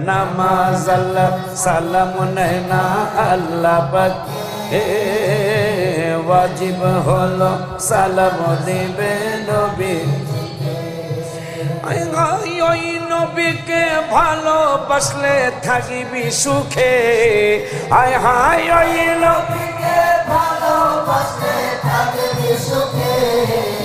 নামাজ আল্লাহ সালাম নেয় না আল্লাহ পাক ওয়াজিব হলো সালাম দিবে নবী। ওই নবীকে ভালোবাসলে থাকিবি সুখে। আয় হায় ওই নবীকে ভালোবাসলে থাকিবি সুখে।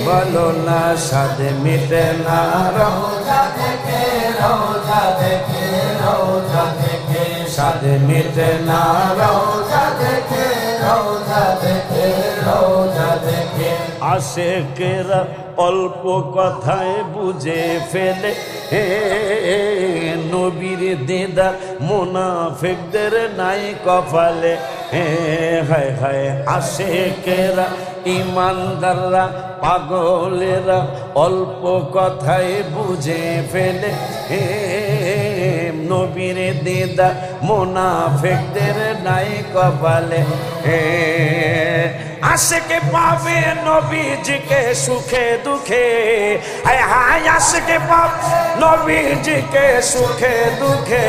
বলো না সাদে মিটে না রওজা দেখে রওজা দেখে রওজা দেখে সাদে মিটে না রওজা দেখে রওজা দেখে রওজা দেখে। আশিকেরা অল্প কথায় বুঝে ফেলে নবীর দিদার মুনাফিকদের নাই কপালে। হায় হায় আশিকেরা ইমানদাররা পাগলেরা অল্প কথায় বুঝে ফেলে নবীর দিদার মুনাফিকদের নাই কপালে। আশিকে পাবে নবীজিকে সুখে দুঃখে। হায় হায় আশিকে পাবে নবীজিকে সুখে দুঃখে।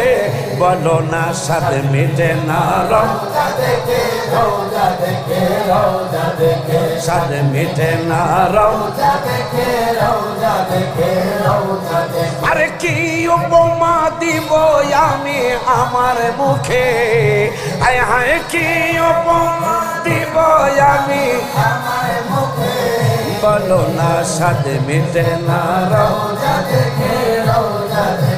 বলো না সাথে মিটে না রওজা দেখে রওজা দেখে রওজা দেখে সাথে মিটে না রওজা দেখে রওজা দেখে রওজা দেখে। আরে কি উপমা দিব আমি আমার মুখে। হায় হায় কি উপমা দিব আমি আমার মুখে। বলো না সাথে মিটে না রওজা দেখে রওজা দেখে